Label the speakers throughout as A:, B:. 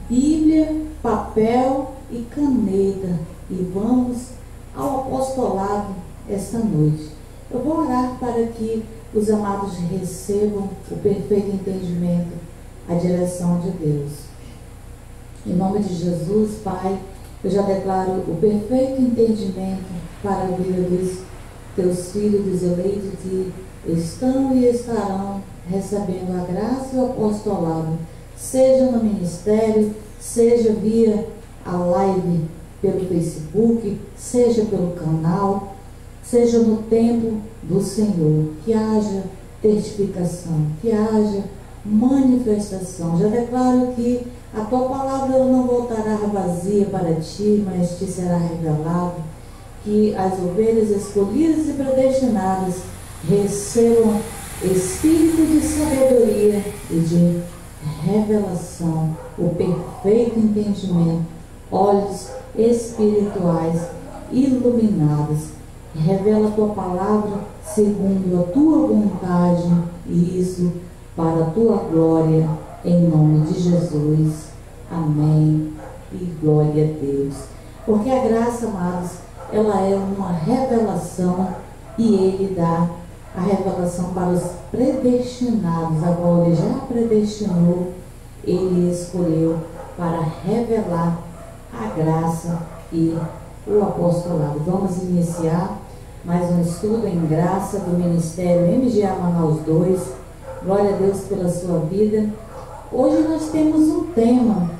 A: Bíblia, papel e caneta, e vamos ao apostolado esta noite. Eu vou orar para que os amados recebam o perfeito entendimento, a direção de Deus. Em nome de Jesus, Pai, eu já declaro o perfeito entendimento para a vida dos teus filhos, dos eleitos, que estão e estarão recebendo a graça e o apostolado, seja no ministério, seja via a live pelo Facebook, seja pelo canal, seja no templo do Senhor, que haja testificação, que haja manifestação. Já declaro que a tua palavra ela não voltará vazia para ti, mas te será revelado, que as ovelhas escolhidas e predestinadas recebam espírito de sabedoria e de revelação, o perfeito entendimento, olhos espirituais iluminados. Revela a tua palavra segundo a tua vontade, e isso para a tua glória, em nome de Jesus. Amém e glória a Deus. Porque a graça, amados, ela é uma revelação, e Ele dá a revelação para os predestinados. Agora Ele já predestinou, Ele escolheu para revelar a graça e o apostolado. Vamos iniciar mais um estudo em graça do Ministério MGA Manaus 2. Glória a Deus pela sua vida. Hoje nós temos um tema,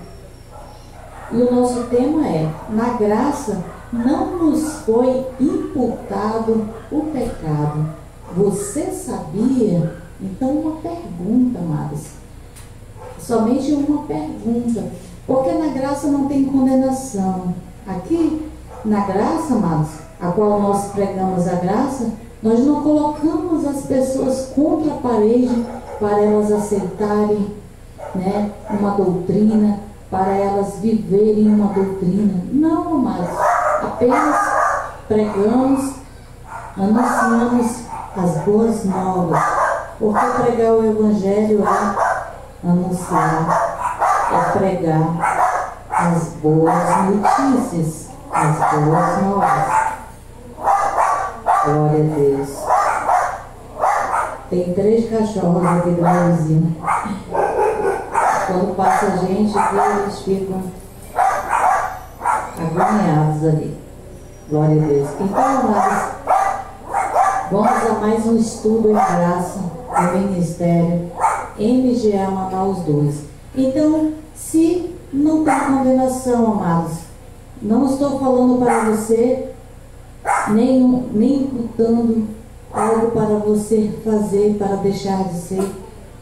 A: e o nosso tema é: na graça não nos foi imputado o pecado. Você sabia? Então, uma pergunta, amados. Somente uma pergunta. Porque na graça não tem condenação. Aqui, na graça, amados, a qual nós pregamos a graça, nós não colocamos as pessoas contra a parede para elas aceitarem, né, uma doutrina, para elas viverem uma doutrina. Não, amados. Apenas pregamos, anunciamos as boas novas. Porque pregar o Evangelho é anunciar, é pregar as boas notícias, as boas novas. Glória a Deus. Tem 3 cachorros aqui do meu vizinho. Quando passa gente aqui, eles ficam agoniados ali. Glória a Deus. Então, amados, vamos a mais um estudo em graça do Ministério MGA Manaus 2. Então, se não tem condenação, amados, não estou falando para você, nem imputando algo para você fazer para deixar de ser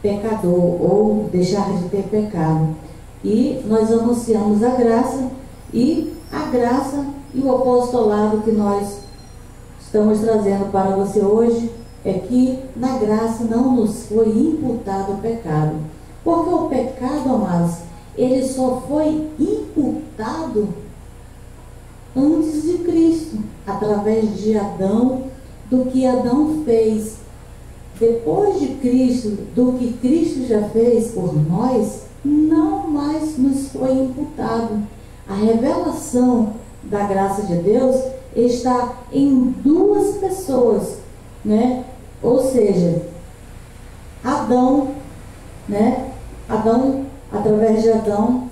A: pecador ou deixar de ter pecado. E nós anunciamos a graça e o apostolado que nós estamos trazendo para você hoje é que na graça não nos foi imputado o pecado. Porque o pecado, amados, ele só foi imputado antes de Cristo, através de Adão, do que Adão fez. Depois de Cristo, do que Cristo já fez por nós, não mais nos foi imputado. A revelação da graça de Deus está em 2 pessoas, né? Ou seja, Adão, né? Através de Adão,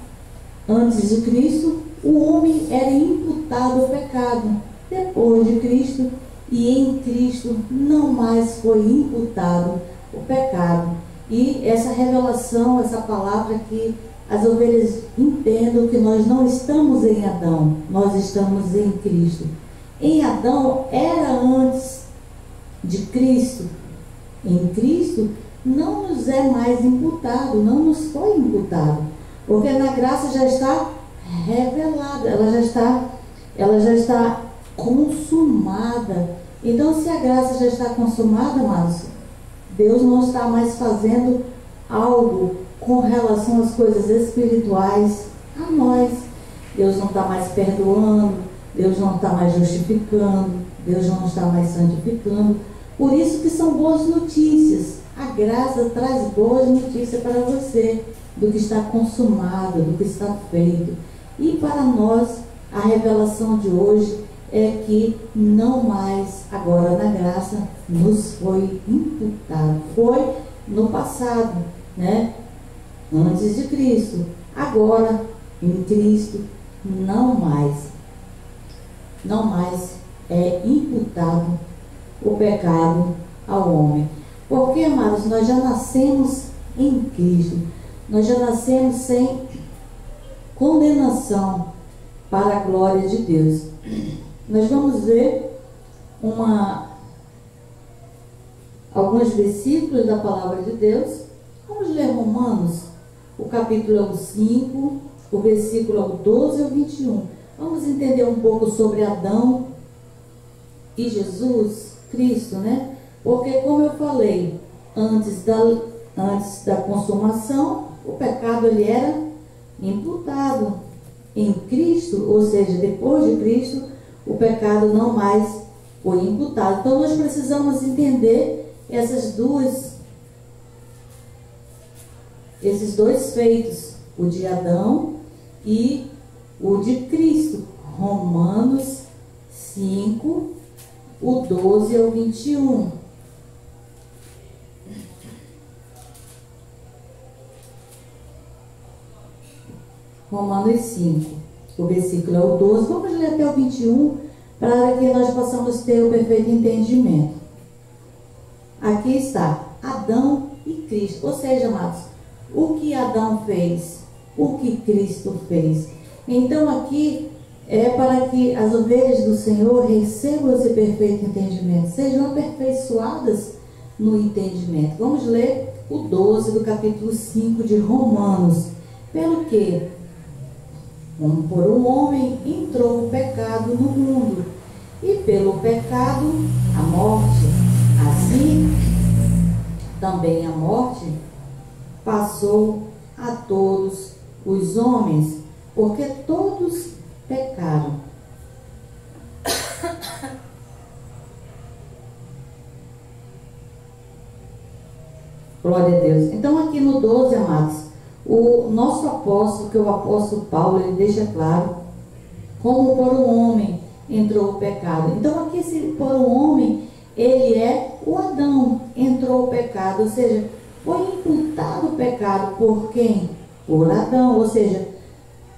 A: antes de Cristo, o homem era imputado o pecado. Depois de Cristo e em Cristo, não mais foi imputado o pecado. E essa revelação, essa palavra que as ovelhas entendam que nós não estamos em Adão, nós estamos em Cristo. Em Adão era antes de Cristo. Em Cristo não nos é mais imputado, não nos foi imputado, porque na graça já está revelada, ela já está consumada. Então, se a graça já está consumada, amados, Deus não está mais fazendo algo com relação às coisas espirituais a nós. Deus não está mais perdoando, Deus não está mais justificando, Deus não está mais santificando. Por isso que são boas notícias. A graça traz boas notícias para você. do que está consumado, do que está feito. E para nós, a revelação de hoje é que não mais agora na graça nos foi imputado. Foi no passado, né? Antes de Cristo. Agora, em Cristo, não mais é imputado o pecado ao homem. Porque, amados, nós já nascemos em Cristo. Nós já nascemos sem condenação para a glória de Deus. Nós vamos ver alguns versículos da palavra de Deus. Vamos ler Romanos, o capítulo 5, o versículo 12 ao 21. Vamos entender um pouco sobre Adão e Jesus Cristo, né? Porque, como eu falei, antes da consumação, o pecado ele era imputado. Em Cristo, ou seja, depois de Cristo, o pecado não mais foi imputado. Então nós precisamos entender esses dois feitos, o de Adão e o de Cristo. Romanos 5, o 12 ao 21. Romanos 5, o versículo é o 12. Vamos ler até o 21, para que nós possamos ter o perfeito entendimento. Aqui está, Adão e Cristo. Ou seja, amados, o que Adão fez, o que Cristo fez. Então aqui é para que as ovelhas do Senhor recebam esse perfeito entendimento, sejam aperfeiçoadas no entendimento. Vamos ler o 12 do capítulo 5 de Romanos. Pelo que, como por um homem entrou o pecado no mundo, e pelo pecado a morte, assim também a morte passou a todos os homens, porque todos pecaram. Glória a Deus. Então aqui no 12, amados, o nosso apóstolo, que é o apóstolo Paulo, ele deixa claro como por um homem entrou o pecado. Então aqui, se por um homem, ele é o Adão, entrou o pecado, ou seja, foi imputado o pecado por quem? Por Adão. Ou seja,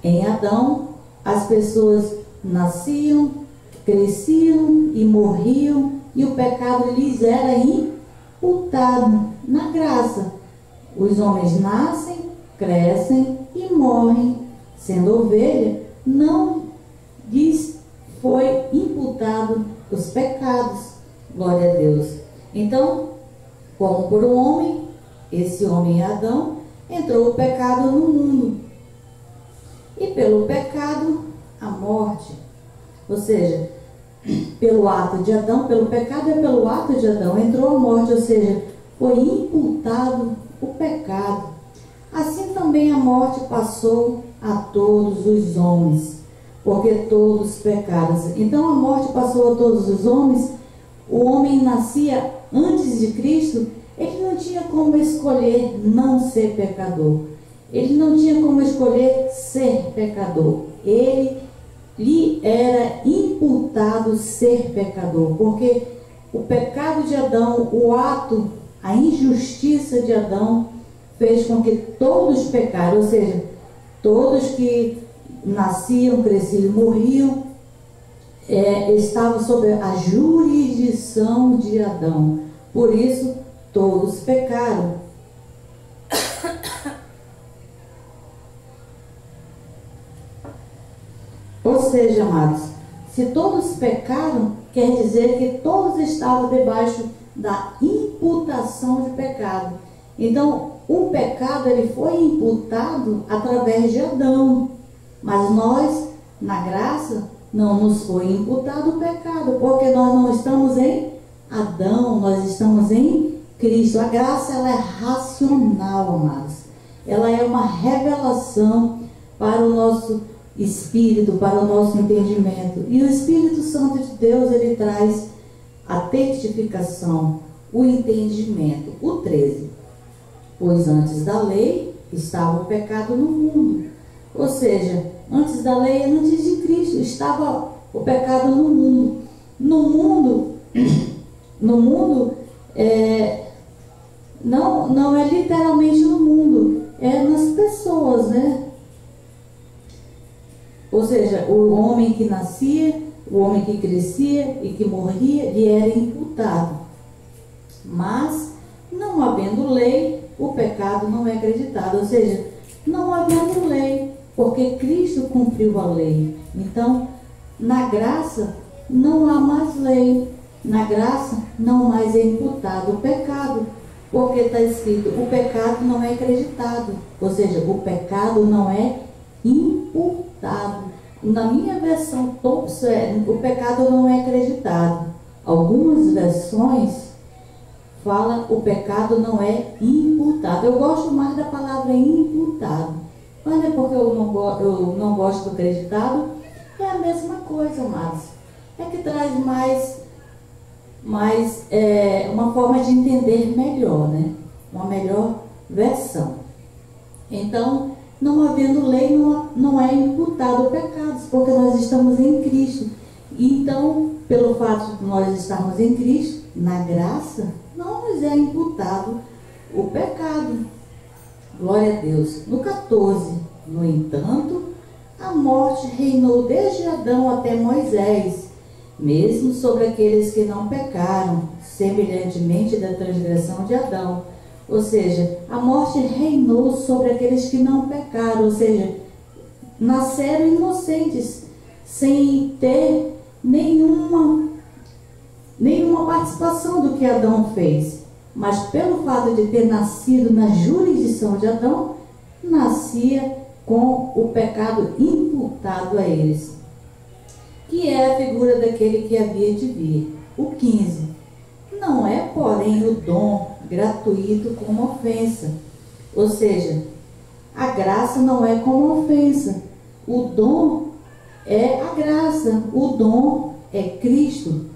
A: em Adão as pessoas nasciam, cresciam e morriam, e o pecado lhes era imputado na graça. Os homens nascem, crescem e morrem, sendo ovelha, não lhes foi imputado os pecados. Glória a Deus. Então, como por um homem, esse homem Adão, entrou o pecado no mundo, e pelo pecado a morte. Ou seja, pelo ato de Adão, pelo pecado é pelo ato de Adão, entrou a morte, ou seja, foi imputado o pecado. Assim também a morte passou a todos os homens, porque todos pecaram. Então a morte passou a todos os homens. O homem nascia antes de Cristo, ele não tinha como escolher não ser pecador. Ele não tinha como escolher ser pecador. Lhe era imputado ser pecador, porque o pecado de Adão, o ato, a injustiça de Adão, fez com que todos pecaram, ou seja, todos que nasciam, cresciam e morriam, estavam sob a jurisdição de Adão. Por isso, todos pecaram. Ou seja, amados, se todos pecaram, quer dizer que todos estavam debaixo da imputação de pecado. Então, o pecado ele foi imputado através de Adão, mas nós, na graça, não nos foi imputado o pecado, porque nós não estamos em Adão, nós estamos em Cristo. A graça ela é racional, amados. Ela é uma revelação para o nosso espírito, para o nosso entendimento. E o Espírito Santo de Deus, ele traz a testificação, o entendimento. O 13. Pois antes da lei, estava o pecado no mundo. Ou seja, antes da lei, antes de Cristo, estava o pecado no mundo. No mundo, não é literalmente no mundo, é nas pessoas, né? Ou seja, o homem que nascia, o homem que crescia e que morria, lhe era imputado. Mas, não havendo lei, o pecado não é acreditado. Ou seja, não havendo lei, porque Cristo cumpriu a lei. Então, na graça, não há mais lei. Na graça, não mais é imputado o pecado. Porque está escrito, o pecado não é acreditado. Ou seja, o pecado não é imputado. Na minha versão, o pecado não é acreditado. Algumas versões fala o pecado não é imputado. Eu gosto mais da palavra imputado. Mas não é porque eu não gosto do acreditado. É a mesma coisa, mas é que traz mais uma forma de entender melhor, né? Uma melhor versão. Então, não havendo lei, não é imputado pecados, porque nós estamos em Cristo. Então, pelo fato de nós estarmos em Cristo, na graça, não nos é imputado o pecado. Glória a Deus. No 14, no entanto, a morte reinou desde Adão até Moisés, mesmo sobre aqueles que não pecaram, semelhantemente da transgressão de Adão. Ou seja, a morte reinou sobre aqueles que não pecaram, ou seja, nasceram inocentes, sem ter nenhuma participação do que Adão fez. Mas pelo fato de ter nascido na jurisdição de Adão, nascia com o pecado imputado a eles, que é a figura daquele que havia de vir. O 15. Não é, porém, o dom gratuito como ofensa. Ou seja, a graça não é como ofensa. O dom é a graça. O dom é Cristo.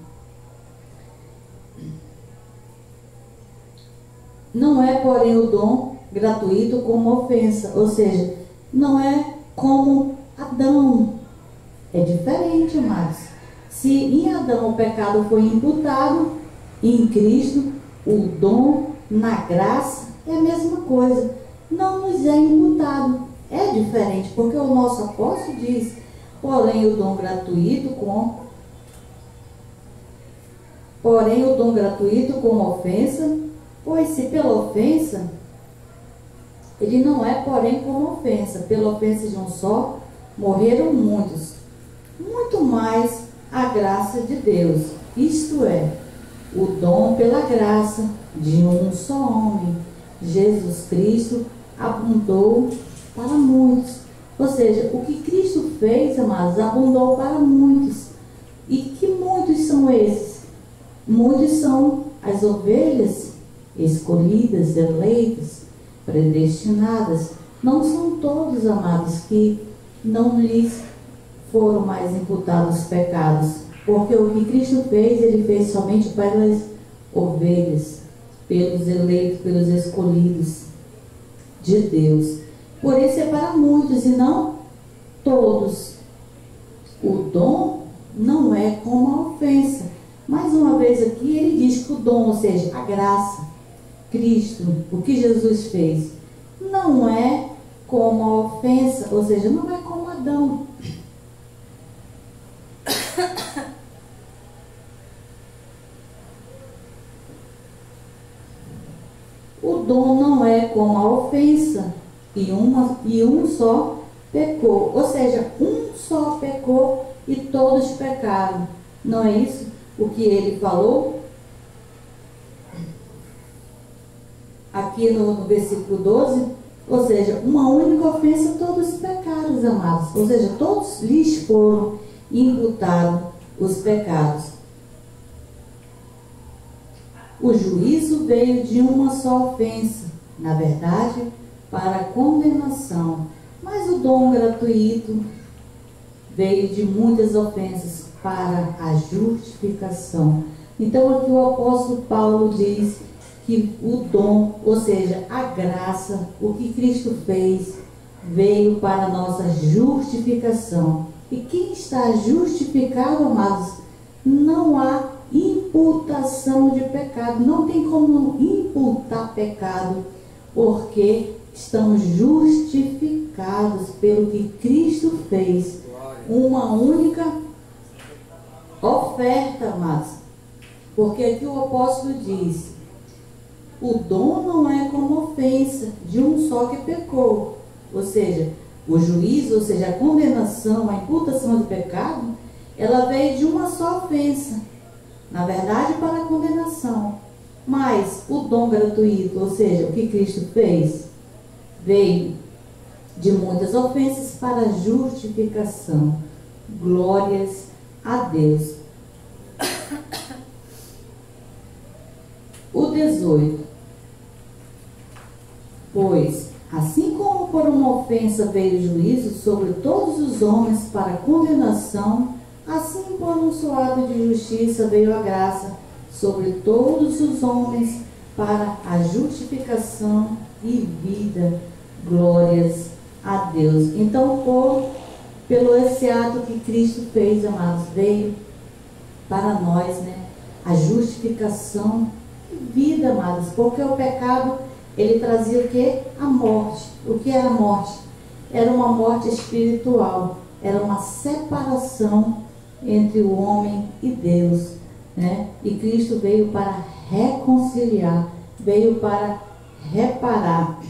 A: Não é, porém, o dom gratuito como ofensa. Ou seja, não é como Adão. É diferente, amados. Se em Adão o pecado foi imputado, em Cristo o dom na graça é a mesma coisa. Não nos é imputado. É diferente, porque o nosso apóstolo diz, porém o dom gratuito como ofensa, pois se pela ofensa, ele não é, porém, como ofensa. Pela ofensa de um só, morreram muitos. Muito mais a graça de Deus, isto é, o dom pela graça de um só homem, Jesus Cristo, abundou para muitos. Ou seja, o que Cristo fez, amados, abundou para muitos. E que muitos são esses? Muitos são as ovelhas escolhidas, eleitas, predestinadas. Não são todos, amados, que não lhes foram mais imputados pecados, porque o que Cristo fez, ele fez somente pelas ovelhas, pelos eleitos, pelos escolhidos de Deus. Por isso é para muitos e não todos. O dom não é como a ofensa. Mais uma vez aqui ele diz que o dom, ou seja, a graça, Cristo, o que Jesus fez, não é como a ofensa, ou seja, não é como Adão. O dom não é como a ofensa, e um só pecou. Ou seja, um só pecou e todos pecaram. Não é isso o que ele falou? Aqui no versículo 12, ou seja, uma única ofensa, todos pecaram, amados. Ou seja, todos lhes foram imputados os pecados. O juízo veio de uma só ofensa, na verdade, para a condenação. Mas o dom gratuito veio de muitas ofensas para a justificação. Então aqui o apóstolo Paulo diz que o dom, ou seja, a graça, o que Cristo fez, veio para a nossa justificação. E quem está justificado, amados, não há imputação de pecado. Não tem como imputar pecado, porque estamos justificados pelo que Cristo fez. Uma única oferta, amados. Porque aqui o apóstolo diz: o dom não é como ofensa de um só que pecou. Ou seja, o juízo, ou seja, a condenação, a imputação de pecado, ela veio de uma só ofensa. Na verdade, para a condenação. Mas o dom gratuito, ou seja, o que Cristo fez, veio de muitas ofensas para a justificação. Glórias a Deus. O 18. Pois, assim como por uma ofensa veio o juízo sobre todos os homens para condenação, assim por um soado de justiça veio a graça sobre todos os homens para a justificação e vida. Glórias a Deus. Então, pelo esse ato que Cristo fez, amados, veio para nós, né, a justificação e vida, amados, porque o pecado, ele trazia o que? A morte. O que era a morte? Era uma morte espiritual, era uma separação entre o homem e Deus, né? E Cristo veio para reconciliar, veio para reparar.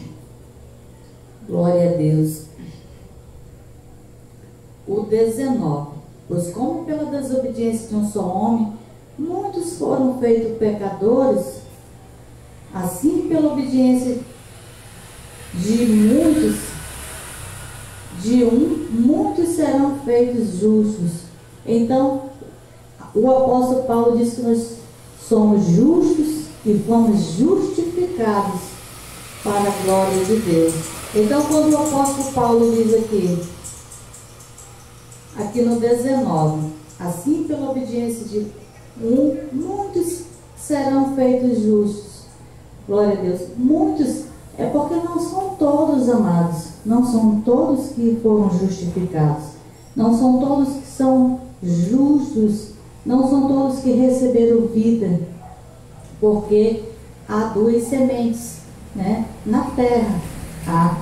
A: Glória a Deus. O 19. Pois como pela desobediência de um só homem, muitos foram feitos pecadores, assim pela obediência de muitos serão feitos justos. Então, o apóstolo Paulo diz que nós somos justos e fomos justificados para a glória de Deus. Então, quando o apóstolo Paulo diz aqui no 19, assim pela obediência de muitos serão feitos justos. Glória a Deus. Muitos, é porque não são todos, amados. Não são todos que foram justificados. Não são todos que são justos. Não são todos que receberam vida. Porque há duas sementes, né, na terra. Há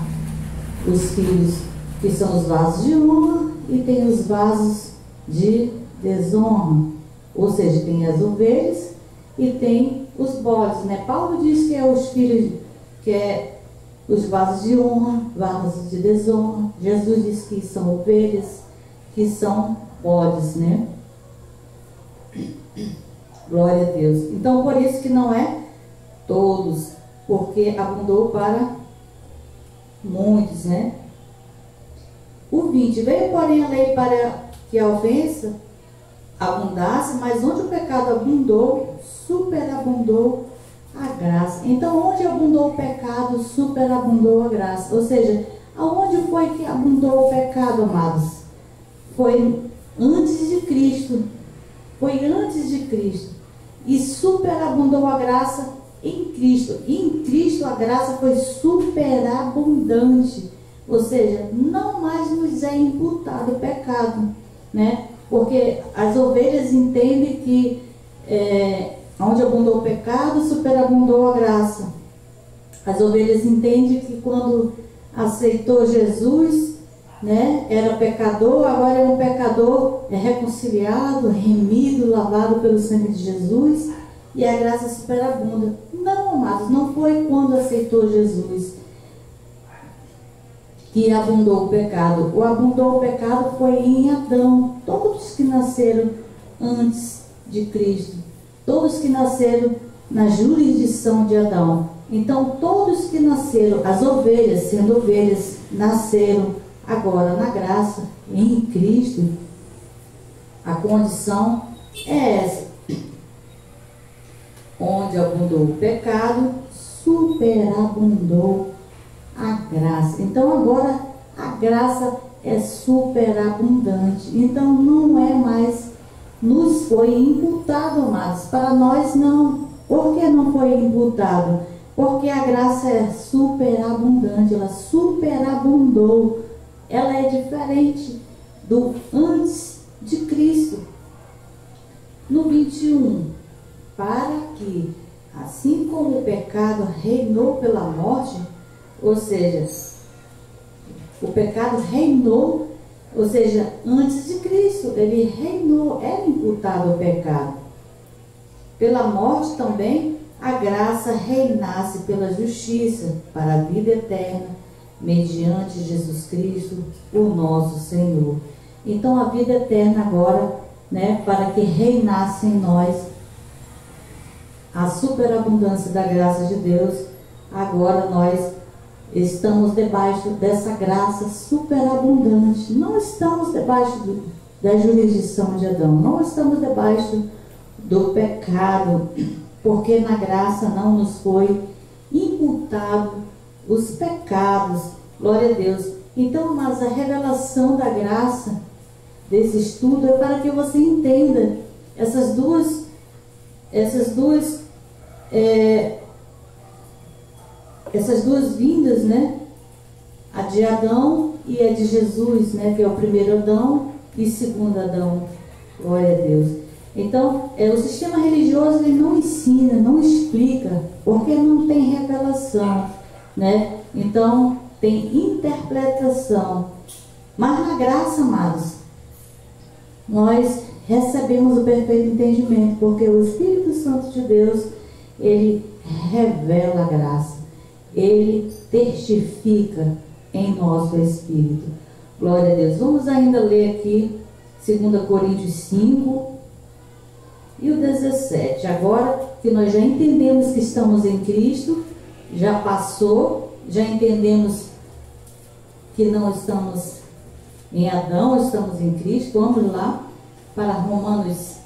A: os filhos que são os vasos de honra e tem os vasos de desonra. Ou seja, tem as ovelhas e tem os bodes, né? Paulo diz que é os filhos, que é os vasos de honra, vasos de desonra. Jesus diz que são ovelhas, que são bodes, né? Glória a Deus. Então, por isso que não é todos, porque abundou para muitos, né? O 20. Veio, porém, a lei para que a ofensa abundasse, mas onde o pecado abundou, superabundou a graça. Então, onde abundou o pecado, superabundou a graça. Ou seja, aonde foi que abundou o pecado, amados? Foi antes de Cristo. Foi antes de Cristo. E superabundou a graça em Cristo. E em Cristo a graça foi superabundante. Ou seja, não mais nos é imputado o pecado, né? Porque as ovelhas entendem que onde abundou o pecado, superabundou a graça. As ovelhas entendem que quando aceitou Jesus, né, era pecador, agora é um pecador, é reconciliado, remido, lavado pelo sangue de Jesus, e a graça superabunda. Não, amados, não foi quando aceitou Jesus que abundou o pecado. O abundou o pecado foi em Adão. Todos que nasceram antes de Cristo, todos que nasceram na jurisdição de Adão. Então, todos que nasceram, as ovelhas, sendo ovelhas, nasceram agora na graça, em Cristo. A condição é essa. Onde abundou o pecado, superabundou a graça. Então agora a graça é superabundante. Então não é mais, nos foi imputado, amados. Para nós não. Por que não foi imputado? Porque a graça é superabundante, ela superabundou. Ela é diferente do antes de Cristo. No 21, para que, assim como o pecado reinou pela morte, ou seja, o pecado reinou, ou seja, antes de Cristo, ele reinou, era imputado o pecado. Pela morte também, a graça reinasse pela justiça, para a vida eterna, mediante Jesus Cristo, o nosso Senhor. Então, a vida eterna agora, para que reinasse em nós a superabundância da graça de Deus, agora nós estamos debaixo dessa graça superabundante. Não estamos debaixo da jurisdição de Adão, não estamos debaixo do pecado, porque na graça não nos foi imputado os pecados. Glória a Deus. Então, mas a revelação da graça desse estudo é para que você entenda essas duas vindas, a de Adão e a de Jesus, que é o primeiro Adão e segundo Adão. Glória a Deus. Então, o sistema religioso ele não ensina, não explica, porque não tem revelação, Então, tem interpretação. Mas na graça, amados, nós recebemos o perfeito entendimento, porque o Espírito Santo de Deus, ele revela a graça, ele testifica em nós o Espírito. Glória a Deus. Vamos ainda ler aqui 2 Coríntios 5 e o 17. Agora que nós já entendemos que estamos em Cristo, já passou, já entendemos que não estamos em Adão, estamos em Cristo. Vamos lá para Romanos,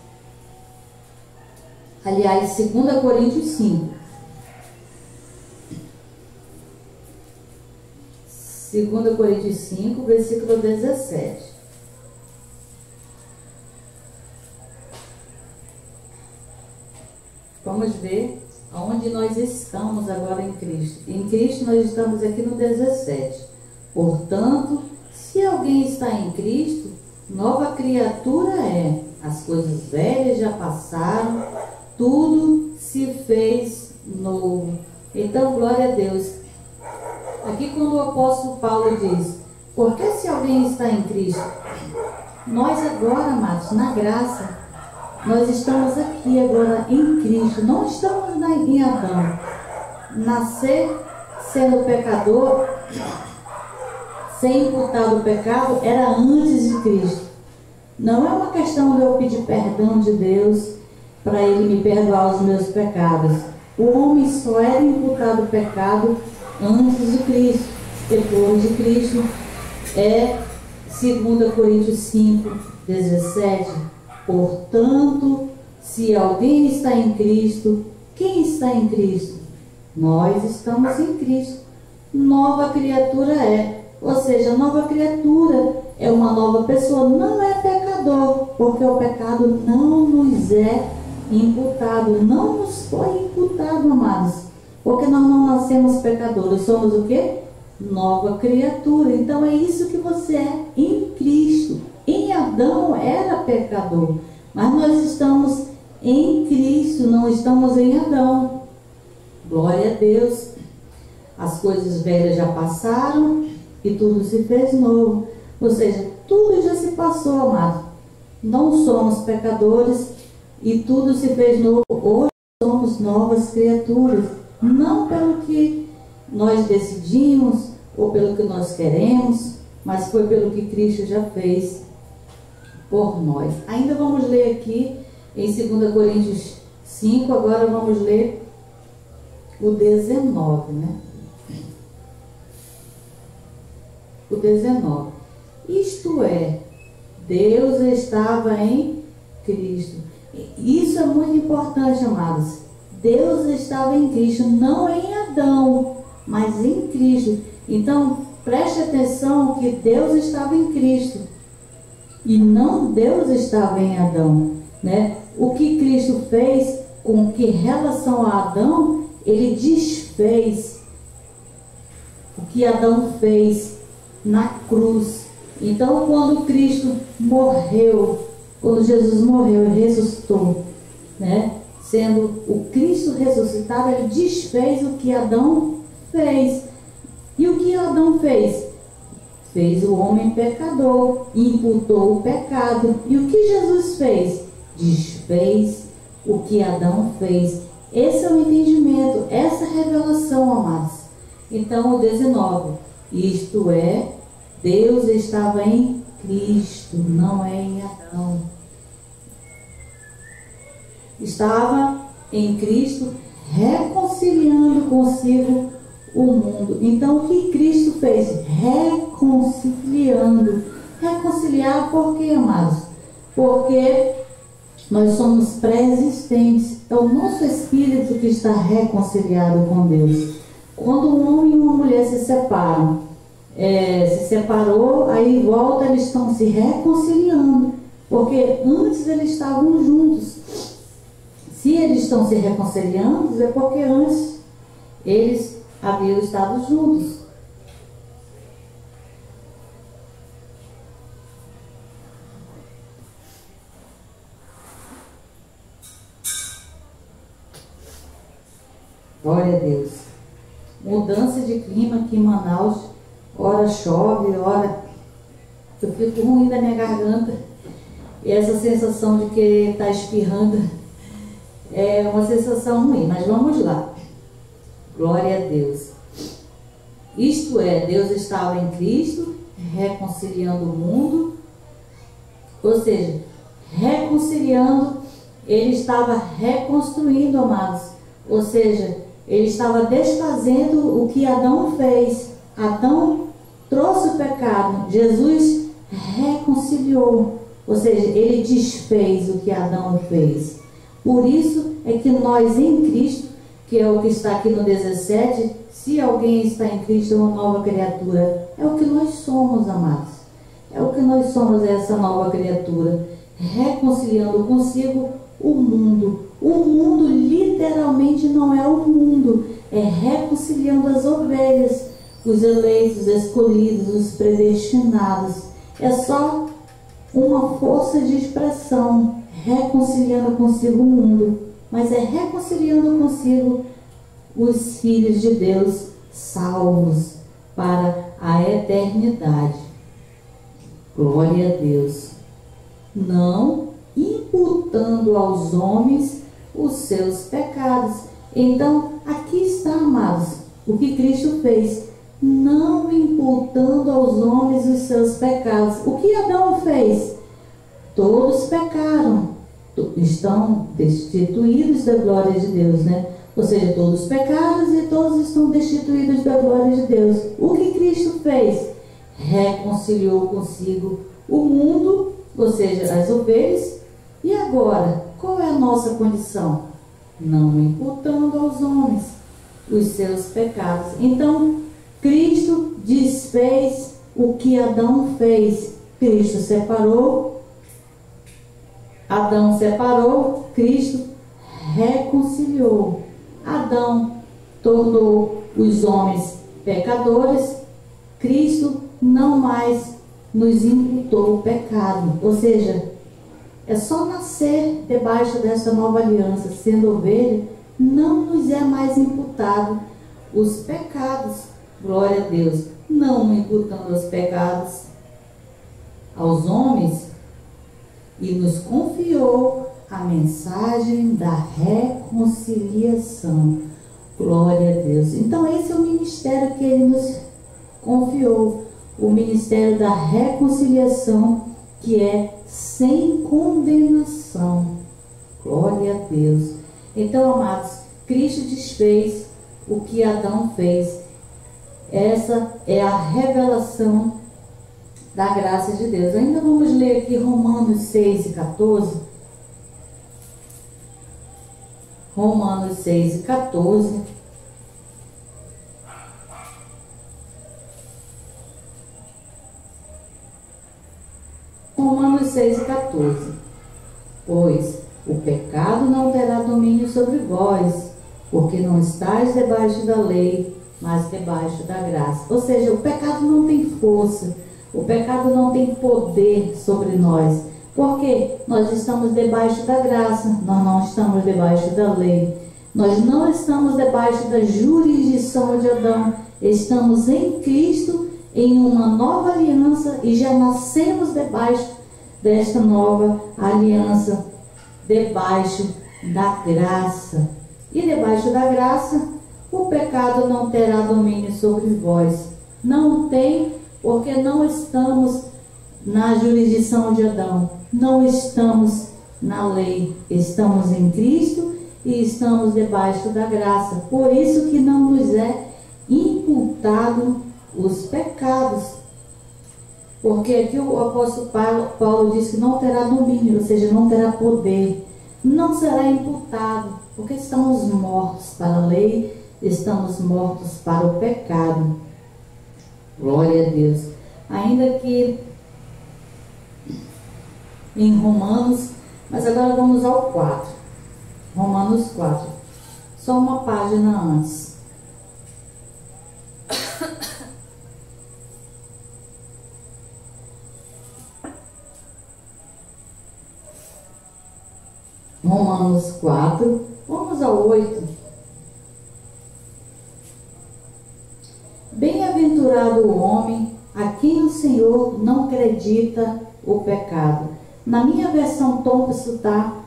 A: aliás, 2 Coríntios 5. 2 Coríntios 5, versículo 17. Vamos ver aonde nós estamos agora em Cristo. Em Cristo nós estamos aqui no 17. Portanto, se alguém está em Cristo, nova criatura é. As coisas velhas já passaram, tudo se fez novo. Então, glória a Deus. Aqui quando o apóstolo Paulo diz, porque se alguém está em Cristo, nós agora, amados, na graça, nós estamos aqui agora em Cristo, não estamos em Adão. Nascer sendo pecador, ser imputado o pecado, era antes de Cristo. Não é uma questão de eu pedir perdão de Deus para Ele me perdoar os meus pecados. O homem só era imputado o pecado antes de Cristo. Depois de Cristo é 2 Coríntios 5, 17. Portanto, se alguém está em Cristo, quem está em Cristo? Nós estamos em Cristo. Nova criatura é. Ou seja, nova criatura é uma nova pessoa, não é pecador, porque o pecado não nos é imputado, não nos foi imputado, amados, porque nós não nascemos pecadores, somos o quê? Nova criatura. Então é isso que você é em Cristo. Em Adão era pecador, mas nós estamos em Cristo, não estamos em Adão. Glória a Deus. As coisas velhas já passaram e tudo se fez novo. Ou seja, tudo já se passou, amado. Não somos pecadores e tudo se fez novo. Hoje somos novas criaturas. Não pelo que nós decidimos ou pelo que nós queremos, mas foi pelo que Cristo já fez por nós. Ainda vamos ler aqui em 2 Coríntios 5, agora vamos ler o 19, O 19. Isto é, Deus estava em Cristo. Isso é muito importante, amados. Deus estava em Cristo, não em Adão, mas em Cristo. Então, preste atenção que Deus estava em Cristo e não Deus estava em Adão, O que Cristo fez com que relação a Adão, ele desfez o que Adão fez na cruz. Então, quando Cristo morreu, quando Jesus morreu e ressuscitou, né? Sendo o Cristo ressuscitado, ele desfez o que Adão fez. E o que Adão fez? Fez o homem pecador, imputou o pecado. E o que Jesus fez? Desfez o que Adão fez. Esse é o entendimento, essa é a revelação, amados. Então, o 19, isto é, Deus estava em Cristo, não é em Adão. Estava em Cristo reconciliando consigo o mundo. Então, o que Cristo fez? Reconciliando. Reconciliar por quê, amados? Porque nós somos pré-existentes. É o nosso espírito que está reconciliado com Deus. Quando um homem e uma mulher se separam, se separou, aí volta, eles estão se reconciliando. Porque antes eles estavam juntos. Se eles estão se reconciliando, é porque antes eles haviam estado juntos. Glória a Deus. Mudança de clima aqui em Manaus. Ora chove, ora eu fico ruim da minha garganta. E essa sensação de que está espirrando é uma sensação ruim. Mas vamos lá. Glória a Deus. Isto é, Deus estava em Cristo, reconciliando o mundo. Ou seja, reconciliando, ele estava reconstruindo, amados. Ou seja, ele estava desfazendo o que Adão fez. Adão trouxe o pecado, Jesus reconciliou. Ou seja, ele desfez o que Adão fez. Por isso é que nós em Cristo, que é o que está aqui no 17, se alguém está em Cristo, é uma nova criatura. É o que nós somos, amados. É o que nós somos, essa nova criatura. Reconciliando consigo o mundo. O mundo literalmente não é o mundo. É reconciliando as ovelhas, os eleitos, os escolhidos, os predestinados. É só uma força de expressão. Reconciliando consigo o mundo. Mas é reconciliando consigo os filhos de Deus salvos para a eternidade. Glória a Deus. Não imputando aos homens os seus pecados. Então, aqui está, amados, o que Cristo fez. Não imputando aos homens os seus pecados. O que Adão fez? Todos pecaram. Estão destituídos da glória de Deus, né? Ou seja, todos pecados e todos estão destituídos da glória de Deus. O que Cristo fez? Reconciliou consigo o mundo, ou seja, as ovelhas. E agora, qual é a nossa condição? Não imputando aos homens os seus pecados. Então, Cristo desfez o que Adão fez. Cristo separou, Adão separou, Cristo reconciliou. Adão tornou os homens pecadores, Cristo não mais nos imputou o pecado. Ou seja, é só nascer debaixo dessa nova aliança, sendo ovelha, não nos é mais imputado os pecados. Glória a Deus. Não imputando os pecados aos homens, e nos confiou a mensagem da reconciliação. Glória a Deus. Então esse é o ministério que ele nos confiou, o ministério da reconciliação, que é sem condenação. Glória a Deus. Então, amados, Cristo desfez o que Adão fez. Essa é a revelação da graça de Deus. Ainda vamos ler aqui Romanos 6 e 14. Romanos 6 e 14. Romanos 6 e 14. Pois, o pecado não terá domínio sobre vós, porque não estáis debaixo da lei, mas debaixo da graça. Ou seja, o pecado não tem força, o pecado não tem poder sobre nós, porque nós estamos debaixo da graça, nós não estamos debaixo da lei, nós não estamos debaixo da jurisdição de Adão, estamos em Cristo, em uma nova aliança, e já nascemos debaixo desta nova aliança, debaixo da graça. E debaixo da graça, o pecado não terá domínio sobre vós. Não tem, porque não estamos na jurisdição de Adão, não estamos na lei, estamos em Cristo e estamos debaixo da graça. Por isso que não nos é imputado os pecados. Porque aqui o apóstolo Paulo diz que não terá domínio, ou seja, não terá poder, não será imputado, porque estamos mortos para a lei, estamos mortos para o pecado. Glória a Deus. Ainda que em Romanos, mas agora vamos ao 4. Romanos 4. Só uma página antes. Romanos 4, vamos ao 8. Bem-aventurado o homem a quem o Senhor não acredita o pecado. Na minha versão Thompson está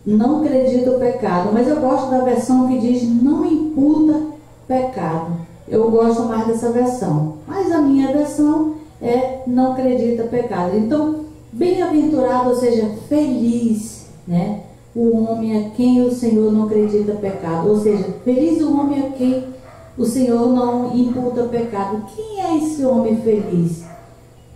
A: não acredita o pecado, mas eu gosto da versão que diz não imputa pecado. Eu gosto mais dessa versão, mas a minha versão é não acredita pecado. Então, bem-aventurado, ou seja, feliz, né? O homem a quem o Senhor não acredita pecado. Ou seja, feliz o homem a quem o Senhor não imputa pecado. Quem é esse homem feliz?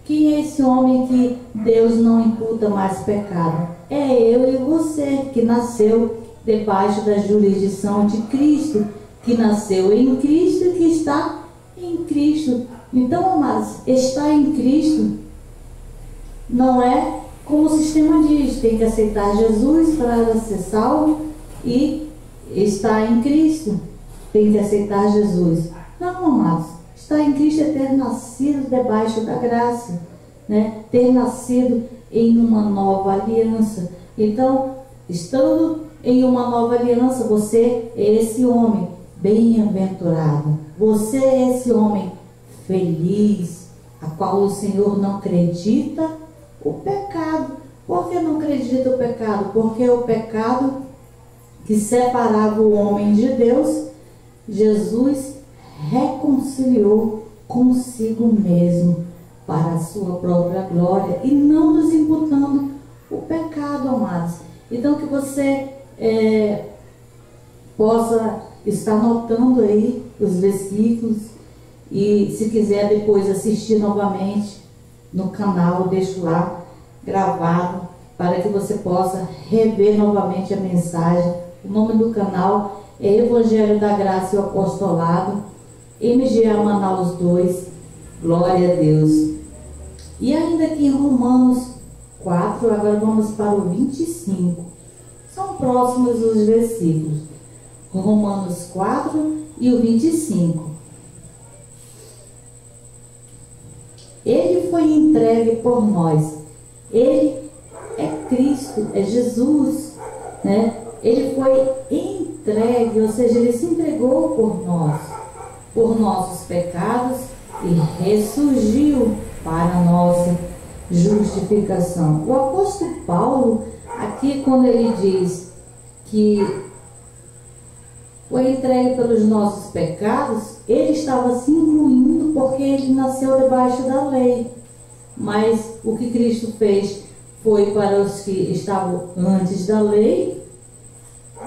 A: Quem é esse homem que Deus não imputa mais pecado? É eu e você, que nasceu debaixo da jurisdição de Cristo, que nasceu em Cristo e que está em Cristo. Então, amados, estar em Cristo não é como o sistema diz, tem que aceitar Jesus para ser salvo e estar em Cristo, tem que aceitar Jesus. Não, amados, estar em Cristo é ter nascido debaixo da graça, né? Ter nascido em uma nova aliança. Então, estando em uma nova aliança, você é esse homem bem-aventurado, você é esse homem feliz, a qual o Senhor não acredita o pecado. Por que não acredita o pecado? Porque o pecado que separava o homem de Deus, Jesus reconciliou consigo mesmo para a sua própria glória e não nos imputando o pecado, amados. Então que você possa estar notando aí os versículos e se quiser depois assistir novamente no canal, deixo lá gravado para que você possa rever novamente a mensagem. O nome do canal é Evangelho da Graça e o Apostolado, MGA Manaus 2, glória a Deus. E ainda aqui em Romanos 4, agora vamos para o 25, são próximos os versículos, Romanos 4 e o 25. Ele foi entregue por nós. Ele é Cristo, é Jesus, né? Ele foi entregue, ou seja, ele se entregou por nossos pecados e ressurgiu para a nossa justificação. O apóstolo Paulo, aqui quando ele diz que foi entregue pelos nossos pecados, ele estava se incluindo porque ele nasceu debaixo da lei. Mas o que Cristo fez foi para os que estavam antes da lei,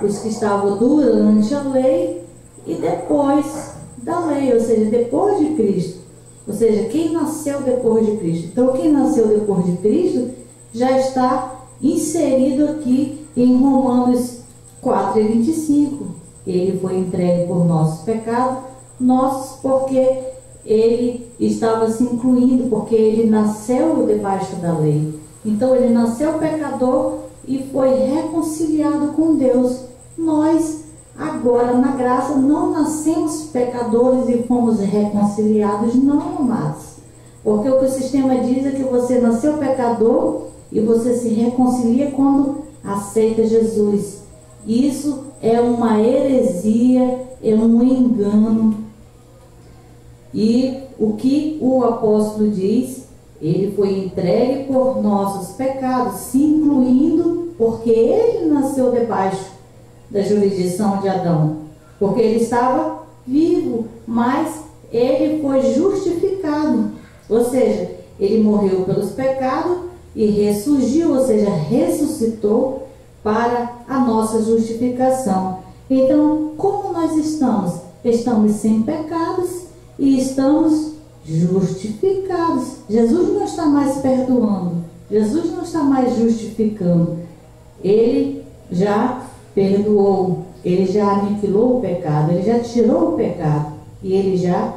A: os que estavam durante a lei e depois da lei, ou seja, depois de Cristo. Ou seja, quem nasceu depois de Cristo. Então, quem nasceu depois de Cristo já está inserido aqui em Romanos 4 e 25. Ele foi entregue por nossos pecados, nossos porque ele estava se incluindo, porque ele nasceu debaixo da lei. Então ele nasceu pecador e foi reconciliado com Deus. Nós, agora, na graça, não nascemos pecadores e fomos reconciliados, não, amados. Porque o que o sistema diz é que você nasceu pecador e você se reconcilia quando aceita Jesus. Isso é uma heresia, é um engano. E o que o apóstolo diz, ele foi entregue por nossos pecados, se incluindo, porque ele nasceu debaixo da jurisdição de Adão, porque ele estava vivo, mas ele foi justificado, ou seja, ele morreu pelos pecados e ressurgiu, ou seja, ressuscitou para a nossa justificação. Então, como nós estamos? Estamos sem pecados e estamos justificados. Jesus não está mais perdoando, Jesus não está mais justificando. Ele já perdoou, ele já aniquilou o pecado, ele já tirou o pecado e ele já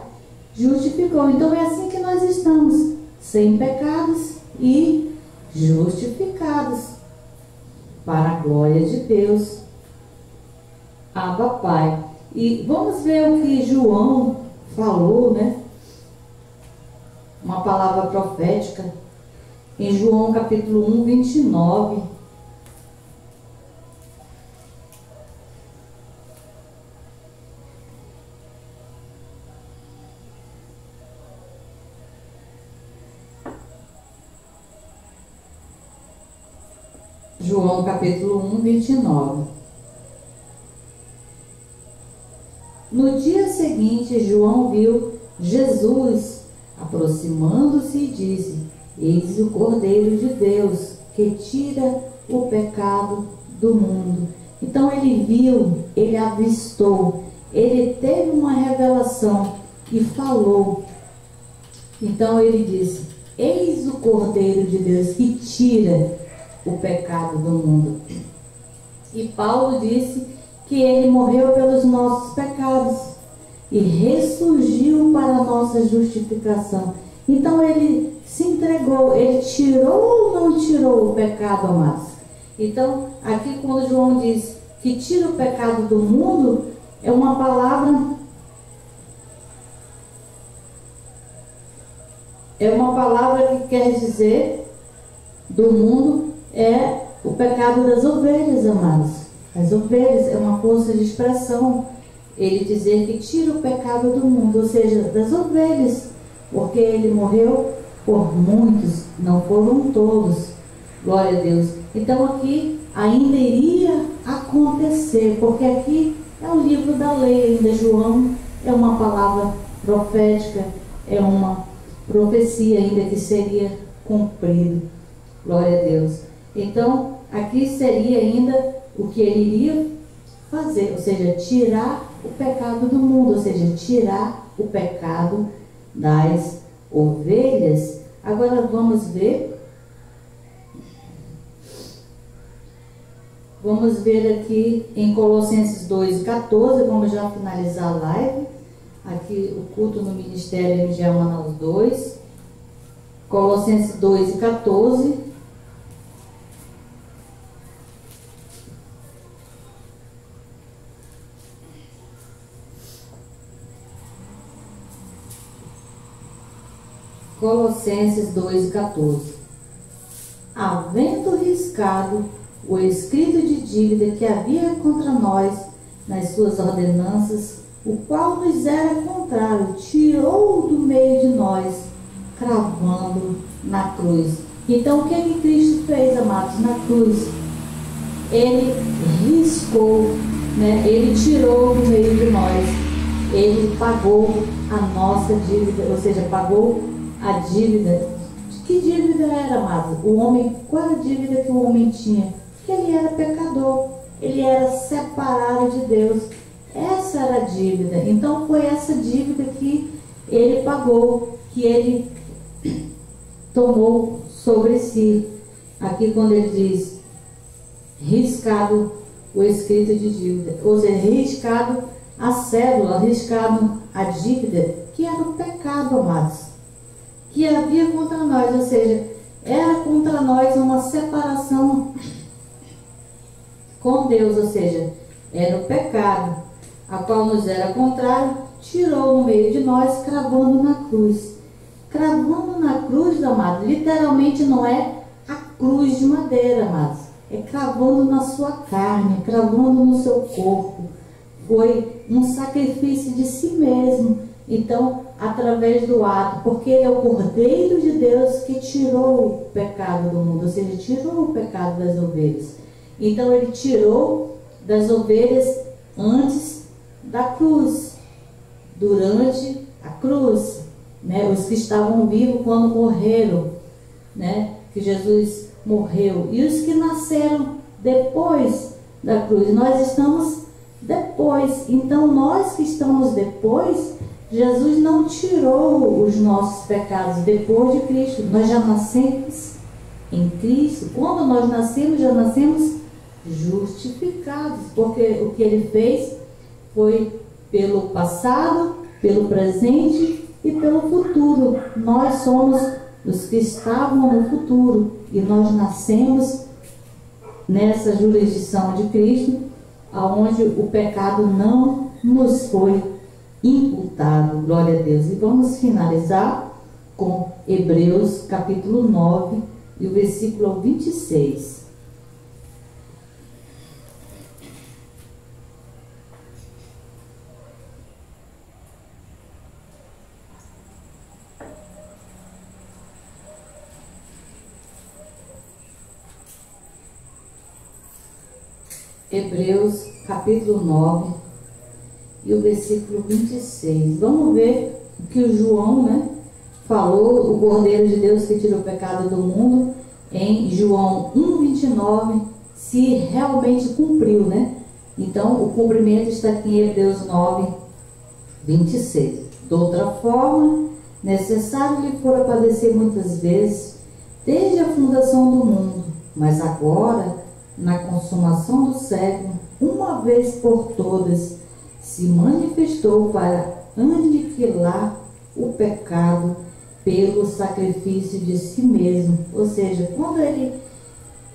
A: justificou. Então é assim que nós estamos, sem pecados e justificados, para a glória de Deus. Abba Pai. E vamos ver o que João falou, né? Uma palavra profética em João capítulo 1, 29. João capítulo 1, 29. No dia seguinte, João viu Jesus aproximando-se e disse: Eis o Cordeiro de Deus, que tira o pecado do mundo. Então ele viu, ele avistou, ele teve uma revelação e falou. Então ele disse: Eis o Cordeiro de Deus que tira o pecado do mundo. E Paulo disse que ele morreu pelos nossos pecados e ressurgiu para a nossa justificação. Então ele se entregou, ele tirou ou não tirou o pecado, amados? Então, aqui quando João diz que tira o pecado do mundo, é uma palavra que quer dizer do mundo, é o pecado das ovelhas, amados. As ovelhas é uma força de expressão. Ele dizer que tira o pecado do mundo, ou seja, das ovelhas, porque ele morreu por muitos, não foram todos. Glória a Deus. Então aqui ainda iria acontecer, porque aqui é o livro da lei, ainda João é uma palavra profética, é uma profecia ainda que seria cumprido. Glória a Deus. Então aqui seria ainda o que ele iria fazer, ou seja, tirar o pecado do mundo, ou seja, tirar o pecado das ovelhas. Agora vamos ver aqui em Colossenses 2:14, vamos já finalizar a live. Aqui o culto no Ministério MG Manaus 2, Colossenses 2:14. Colossenses 2:14. Havendo riscado o escrito de dívida que havia contra nós nas suas ordenanças, o qual nos era contrário, tirou do meio de nós, cravando na cruz. Então o que é que Cristo fez, amados, na cruz? Ele riscou, né? Ele tirou do meio de nós, ele pagou a nossa dívida, ou seja, pagou a dívida. Que dívida era, amado? O homem, qual era a dívida que o homem tinha? Que ele era pecador, ele era separado de Deus. Essa era a dívida. Então foi essa dívida que ele pagou, que ele tomou sobre si. Aqui quando ele diz riscado o escrito de dívida, ou seja, riscado a cédula, riscado a dívida, que era o pecado, amados, que havia contra nós, ou seja, era contra nós uma separação com Deus, ou seja, era o pecado, a qual nos era contrário, tirou no meio de nós, cravando na cruz. Cravando na cruz, amado, literalmente não é a cruz de madeira, amados. É cravando na sua carne, cravando no seu corpo. Foi um sacrifício de si mesmo. Então, através do ato, porque ele é o Cordeiro de Deus que tirou o pecado do mundo, ou seja, tirou o pecado das ovelhas. Então, ele tirou das ovelhas antes da cruz, durante a cruz, né? Os que estavam vivos quando morreram, né? Que Jesus morreu, e os que nasceram depois da cruz. Nós estamos depois. Então, nós que estamos depois, Jesus não tirou os nossos pecados depois de Cristo. Nós já nascemos em Cristo. Quando nós nascemos, já nascemos justificados, porque o que ele fez foi pelo passado, pelo presente e pelo futuro. Nós somos os que estavam no futuro e nós nascemos nessa jurisdição de Cristo, aonde o pecado não nos foi imputado. Glória a Deus. E vamos finalizar com Hebreus capítulo 9 e o versículo 26. Hebreus capítulo 9 e o versículo 26. Vamos ver o que o João, né, falou, o Cordeiro de Deus que tirou o pecado do mundo, em João 1:29, se realmente cumpriu, né? Então, o cumprimento está aqui em Hebreus 9:26. De outra forma, necessário lhe fora padecer muitas vezes, desde a fundação do mundo, mas agora, na consumação do século, uma vez por todas, se manifestou para aniquilar o pecado pelo sacrifício de si mesmo. Ou seja, quando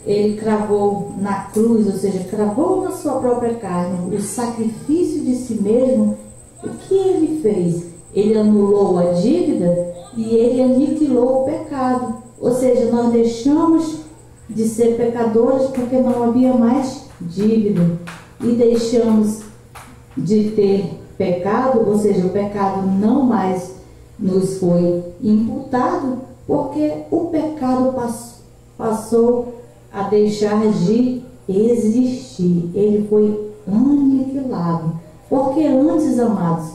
A: ele cravou na cruz, ou seja, cravou na sua própria carne o sacrifício de si mesmo, o que ele fez? Ele anulou a dívida e ele aniquilou o pecado. Ou seja, nós deixamos de ser pecadores porque não havia mais dívida, e deixamos de ter pecado, ou seja, o pecado não mais nos foi imputado, porque o pecado passou a deixar de existir. Ele foi aniquilado. Porque antes, amados,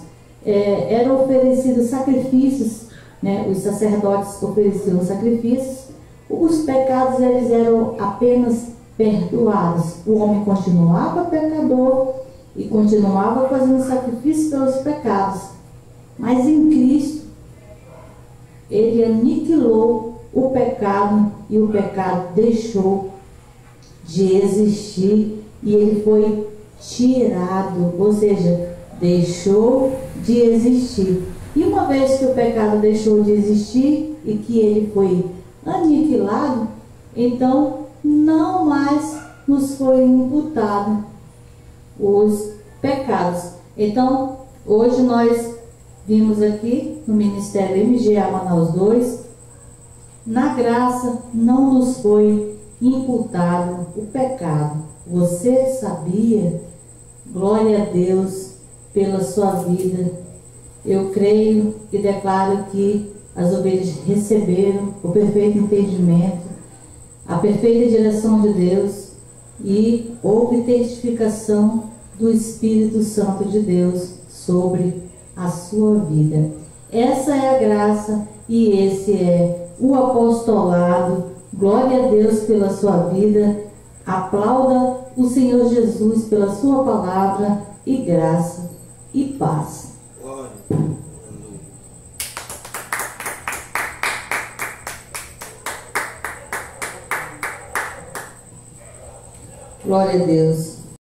A: eram oferecidos sacrifícios, né? Os sacerdotes ofereciam sacrifícios. Os pecados, eles eram apenas perdoados. O homem continuava pecador e continuava fazendo sacrifício pelos pecados. Mas em Cristo, ele aniquilou o pecado e o pecado deixou de existir e ele foi tirado, ou seja, deixou de existir. E uma vez que o pecado deixou de existir e que ele foi aniquilado, então não mais nos foi imputado os pecados. Então, hoje nós vimos aqui no Ministério MGA Manaus 2, na graça não nos foi imputado o pecado. Você sabia? Glória a Deus pela sua vida. Eu creio e declaro que as ovelhas receberam o perfeito entendimento, a perfeita direção de Deus, e houve testificação do Espírito Santo de Deus sobre a sua vida. Essa é a graça e esse é o apostolado. Glória a Deus pela sua vida. Aplauda o Senhor Jesus pela sua palavra, e graça e paz. Glória a Deus.